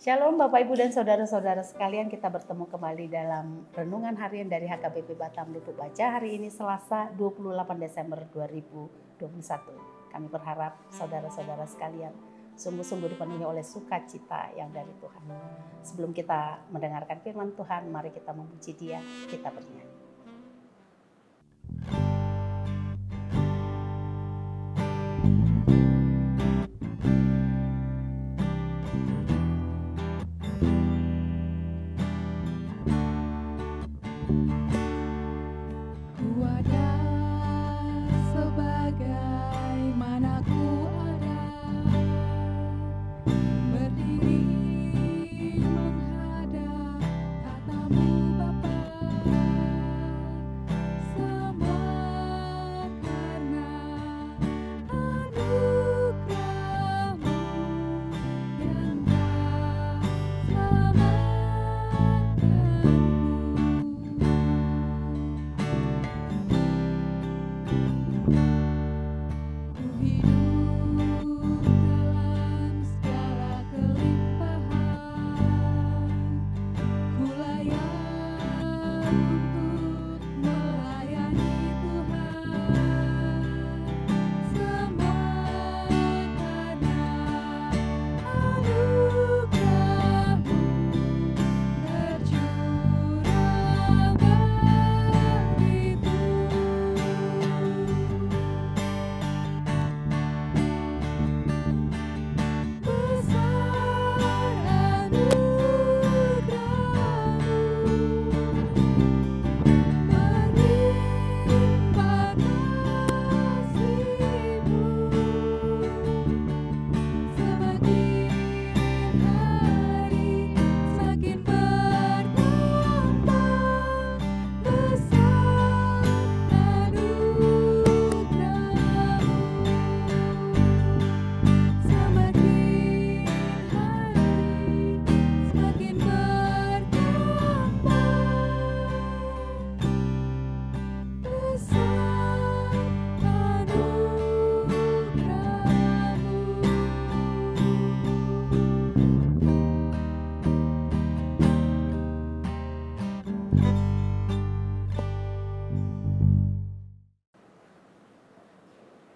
Shalom Bapak Ibu dan Saudara-saudara sekalian, kita bertemu kembali dalam Renungan Harian dari HKBP Batam Lubuk Baca. Hari ini Selasa 28 Desember 2021. Kami berharap saudara-saudara sekalian sungguh-sungguh dipenuhi oleh sukacita yang dari Tuhan. Sebelum kita mendengarkan firman Tuhan, mari kita memuji Dia, kita bernyanyi.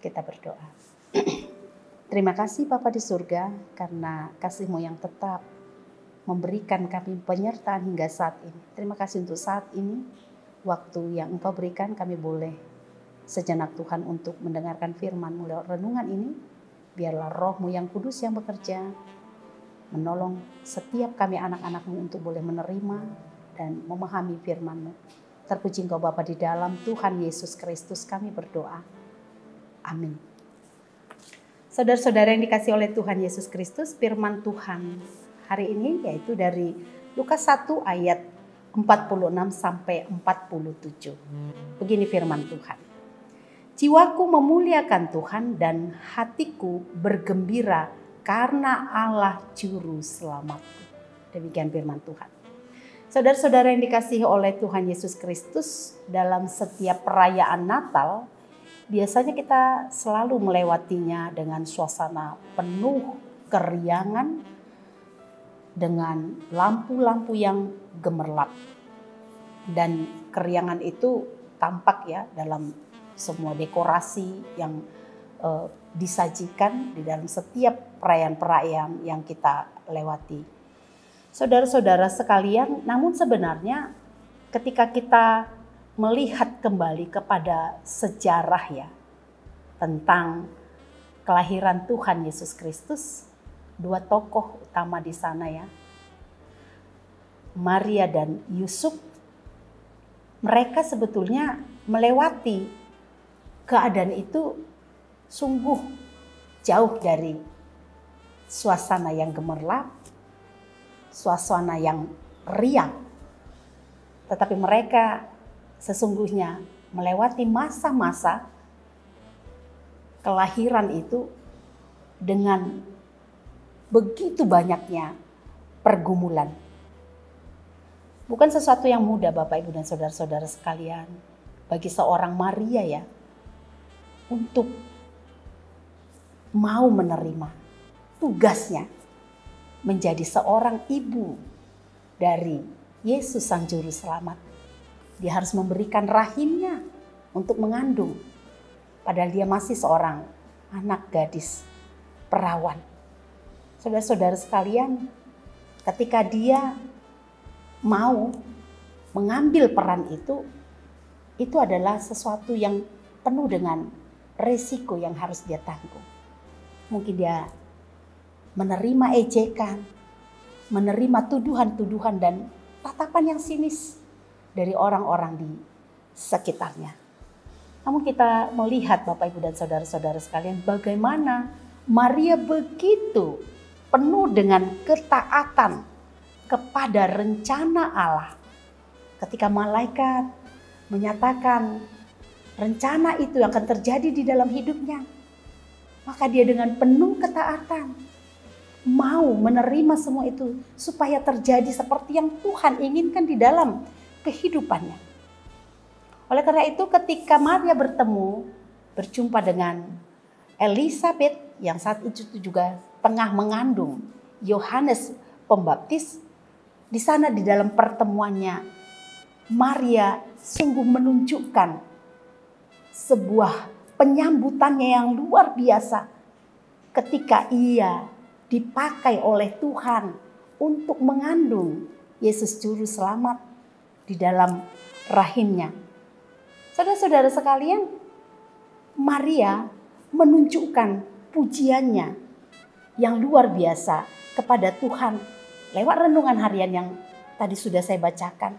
Kita berdoa. Terima kasih Bapa di surga karena kasih-Mu yang tetap memberikan kami penyertaan hingga saat ini. Terima kasih untuk saat ini, waktu yang Engkau berikan kami boleh sejenak Tuhan untuk mendengarkan firman-Mu lewat renungan ini. Biarlah Roh-Mu yang kudus yang bekerja, menolong setiap kami anak-anak-Mu untuk boleh menerima dan memahami firman-Mu. Terpuji Engkau Bapa di dalam Tuhan Yesus Kristus kami berdoa. Amin. Saudara-saudara yang dikasihi oleh Tuhan Yesus Kristus, firman Tuhan hari ini yaitu dari Lukas 1 ayat 46 sampai 47. Begini firman Tuhan. Jiwaku memuliakan Tuhan dan hatiku bergembira karena Allah juru selamatku. Demikian firman Tuhan. Saudara-saudara yang dikasihi oleh Tuhan Yesus Kristus, dalam setiap perayaan Natal biasanya kita selalu melewatinya dengan suasana penuh keriangan, dengan lampu-lampu yang gemerlap. Dan keriangan itu tampak ya dalam semua dekorasi yang disajikan di dalam setiap perayaan-perayaan yang kita lewati. Saudara-saudara sekalian, namun sebenarnya ketika kita melihat kembali kepada sejarah ya tentang kelahiran Tuhan Yesus Kristus, dua tokoh utama di sana ya, Maria dan Yusuf, mereka sebetulnya melewati keadaan itu sungguh jauh dari suasana yang gemerlap, suasana yang riang, tetapi mereka sesungguhnya melewati masa-masa kelahiran itu dengan begitu banyaknya pergumulan. Bukan sesuatu yang mudah Bapak Ibu dan saudara-saudara sekalian bagi seorang Maria ya untuk mau menerima tugasnya menjadi seorang ibu dari Yesus Sang Juru Selamat. Dia harus memberikan rahimnya untuk mengandung. Padahal dia masih seorang anak gadis perawan. Saudara-saudara sekalian, ketika dia mau mengambil peran itu adalah sesuatu yang penuh dengan resiko yang harus dia tanggung. Mungkin dia menerima ejekan, menerima tuduhan-tuduhan dan tatapan yang sinis dari orang-orang di sekitarnya. Namun kita melihat Bapak, Ibu, dan saudara-saudara sekalian, bagaimana Maria begitu penuh dengan ketaatan kepada rencana Allah. Ketika malaikat menyatakan rencana itu yang akan terjadi di dalam hidupnya, maka dia dengan penuh ketaatan mau menerima semua itu supaya terjadi seperti yang Tuhan inginkan di dalam kehidupannya. Oleh karena itu ketika Maria berjumpa dengan Elisabet yang saat itu juga tengah mengandung Yohanes Pembaptis, di sana di dalam pertemuannya Maria sungguh menunjukkan sebuah penyambutannya yang luar biasa ketika ia dipakai oleh Tuhan untuk mengandung Yesus Juru Selamat di dalam rahimnya. Saudara-saudara sekalian, Maria menunjukkan pujiannya yang luar biasa kepada Tuhan lewat renungan harian yang tadi sudah saya bacakan,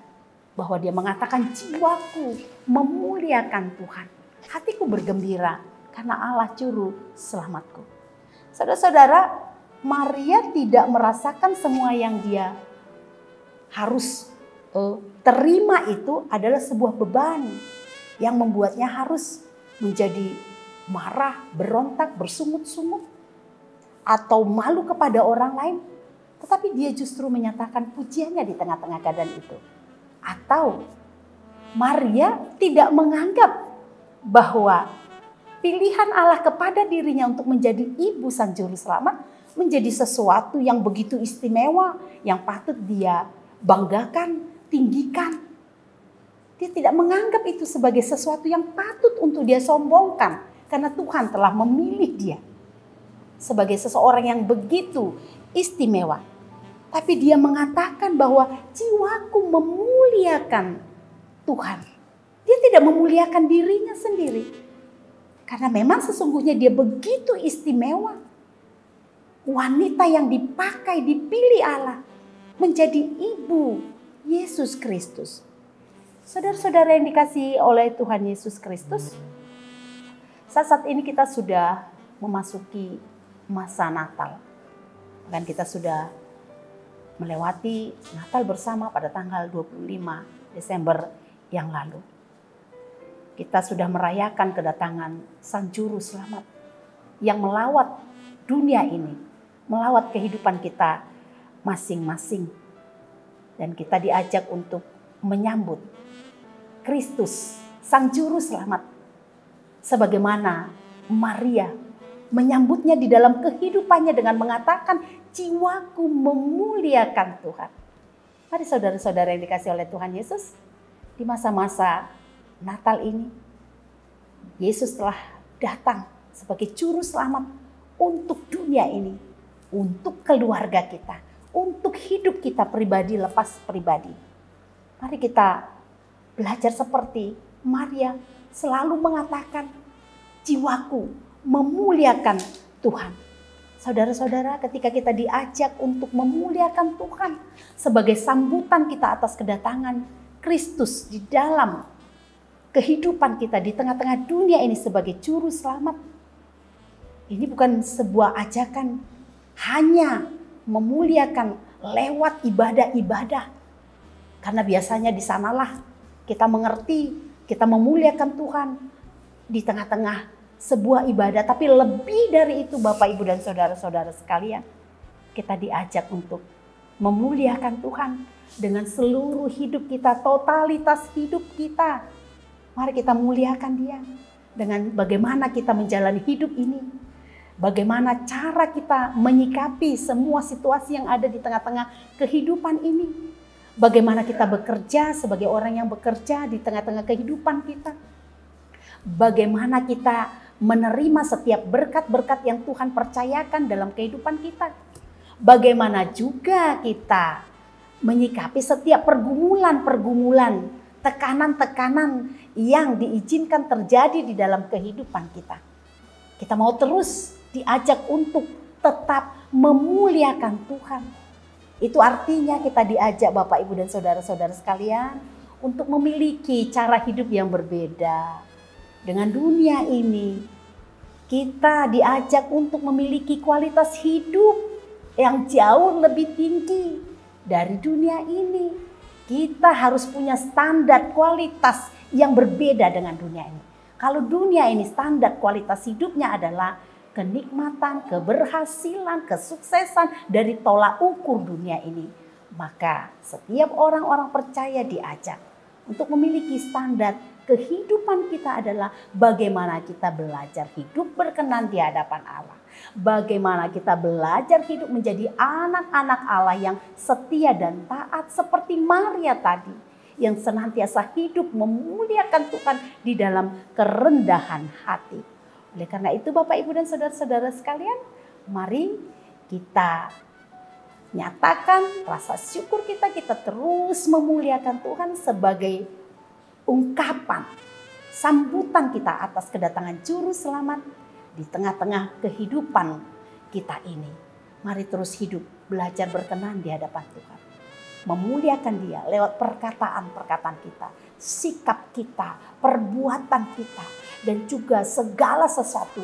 bahwa dia mengatakan jiwaku memuliakan Tuhan, hatiku bergembira karena Allah Juru Selamatku. Saudara-saudara, Maria tidak merasakan semua yang dia harus terima itu adalah sebuah beban yang membuatnya harus menjadi marah, berontak, bersungut-sungut, atau malu kepada orang lain. Tetapi dia justru menyatakan pujiannya di tengah-tengah keadaan itu. Atau Maria tidak menganggap bahwa pilihan Allah kepada dirinya untuk menjadi ibu Sang Juru Selamat menjadi sesuatu yang begitu istimewa, yang patut dia banggakan, tinggikan. Dia tidak menganggap itu sebagai sesuatu yang patut untuk dia sombongkan, karena Tuhan telah memilih dia sebagai seseorang yang begitu istimewa. Tapi dia mengatakan bahwa jiwaku memuliakan Tuhan. Dia tidak memuliakan dirinya sendiri, karena memang sesungguhnya dia begitu istimewa. Wanita yang dipakai, dipilih Allah menjadi ibu Yesus Kristus. Saudara-saudara yang dikasihi oleh Tuhan Yesus Kristus, saat ini kita sudah memasuki masa Natal. Dan kita sudah melewati Natal bersama pada tanggal 25 Desember yang lalu. Kita sudah merayakan kedatangan Sang Juru Selamat yang melawat dunia ini, melawat kehidupan kita masing-masing. Dan kita diajak untuk menyambut Kristus, Sang Juru Selamat. Sebagaimana Maria menyambutnya di dalam kehidupannya dengan mengatakan, jiwaku memuliakan Tuhan. Mari saudara-saudara yang dikasihi oleh Tuhan Yesus, di masa-masa Natal ini, Yesus telah datang sebagai Juru Selamat untuk dunia ini, untuk keluarga kita, untuk hidup kita pribadi lepas pribadi. Mari kita belajar seperti Maria selalu mengatakan, jiwaku memuliakan Tuhan. Saudara-saudara, ketika kita diajak untuk memuliakan Tuhan sebagai sambutan kita atas kedatangan Kristus di dalam kehidupan kita di tengah-tengah dunia ini sebagai Juru Selamat, ini bukan sebuah ajakan hanya memuliakan lewat ibadah-ibadah. Karena biasanya di sanalah kita mengerti, kita memuliakan Tuhan di tengah-tengah sebuah ibadah. Tapi lebih dari itu Bapak, Ibu, dan saudara-saudara sekalian, kita diajak untuk memuliakan Tuhan dengan seluruh hidup kita, totalitas hidup kita. Mari kita muliakan Dia dengan bagaimana kita menjalani hidup ini. Bagaimana cara kita menyikapi semua situasi yang ada di tengah-tengah kehidupan ini. Bagaimana kita bekerja sebagai orang yang bekerja di tengah-tengah kehidupan kita. Bagaimana kita menerima setiap berkat-berkat yang Tuhan percayakan dalam kehidupan kita. Bagaimana juga kita menyikapi setiap pergumulan-pergumulan, tekanan-tekanan yang diizinkan terjadi di dalam kehidupan kita. Kita mau terus diajak untuk tetap memuliakan Tuhan. Itu artinya kita diajak Bapak, Ibu, dan saudara-saudara sekalian untuk memiliki cara hidup yang berbeda. Dengan dunia ini, kita diajak untuk memiliki kualitas hidup yang jauh lebih tinggi dari dunia ini. Kita harus punya standar kualitas yang berbeda dengan dunia ini. Kalau dunia ini standar kualitas hidupnya adalah kenikmatan, keberhasilan, kesuksesan dari tolak ukur dunia ini. Maka setiap orang-orang percaya diajak untuk memiliki standar kehidupan kita adalah bagaimana kita belajar hidup berkenan di hadapan Allah. Bagaimana kita belajar hidup menjadi anak-anak Allah yang setia dan taat seperti Maria tadi, yang senantiasa hidup memuliakan Tuhan di dalam kerendahan hati. Oleh karena itu Bapak, Ibu, dan saudara-saudara sekalian, mari kita nyatakan rasa syukur kita terus memuliakan Tuhan sebagai ungkapan sambutan kita atas kedatangan Juru Selamat di tengah-tengah kehidupan kita ini. Mari terus hidup, belajar berkenan di hadapan Tuhan. Memuliakan Dia lewat perkataan-perkataan kita, sikap kita, perbuatan kita, dan juga segala sesuatu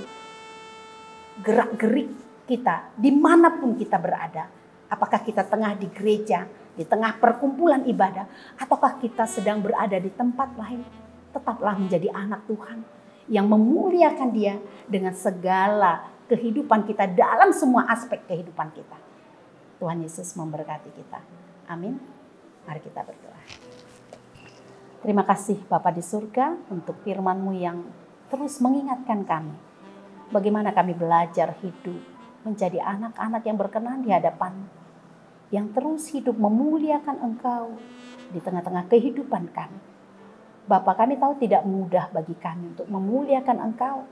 gerak-gerik kita dimanapun kita berada. Apakah kita tengah di gereja, di tengah perkumpulan ibadah, ataukah kita sedang berada di tempat lain, tetaplah menjadi anak Tuhan yang memuliakan Dia dengan segala kehidupan kita dalam semua aspek kehidupan kita. Tuhan Yesus memberkati kita. Amin. Mari kita berdoa. Terima kasih Bapa di surga untuk firman-Mu yang terus mengingatkan kami bagaimana kami belajar hidup menjadi anak-anak yang berkenan di hadapan-Mu, yang terus hidup memuliakan Engkau di tengah-tengah kehidupan kami. Bapa, kami tahu tidak mudah bagi kami untuk memuliakan Engkau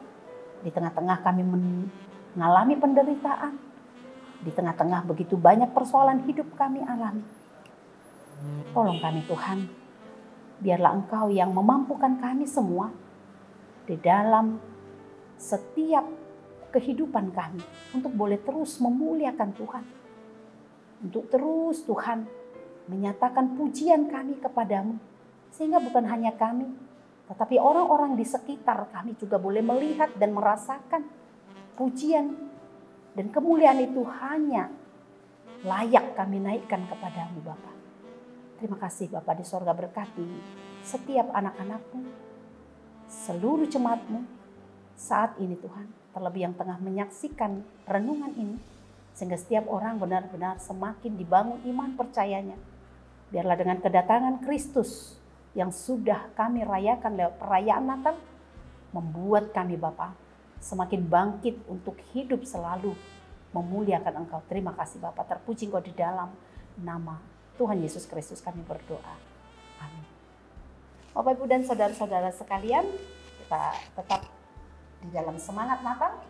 di tengah-tengah kami mengalami penderitaan, di tengah-tengah begitu banyak persoalan hidup kami alami. Tolong kami Tuhan, biarlah Engkau yang memampukan kami semua di dalam setiap kehidupan kami untuk boleh terus memuliakan Tuhan. Untuk terus Tuhan menyatakan pujian kami kepadamu. Sehingga bukan hanya kami, tetapi orang-orang di sekitar kami juga boleh melihat dan merasakan pujian dan kemuliaan itu hanya layak kami naikkan kepadamu Bapa. Terima kasih Bapa di sorga, berkati setiap anak-anak-Mu, seluruh jemaat-Mu saat ini Tuhan, terlebih yang tengah menyaksikan renungan ini, sehingga setiap orang benar-benar semakin dibangun iman percayanya. Biarlah dengan kedatangan Kristus yang sudah kami rayakan lewat perayaan Natal, membuat kami Bapa semakin bangkit untuk hidup selalu memuliakan Engkau. Terima kasih Bapa, terpuji Engkau di dalam nama Tuhan Yesus Kristus kami berdoa. Amin. Bapak, Ibu, dan saudara-saudara sekalian, kita tetap di dalam semangat Natal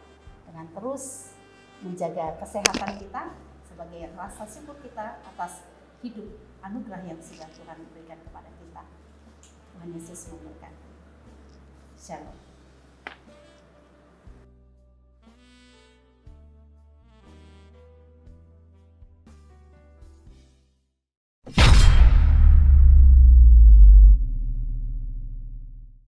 dengan terus menjaga kesehatan kita sebagai rasa syukur kita atas hidup anugerah yang sudah Tuhan berikan kepada kita. Tuhan Yesus memberkati. Shalom.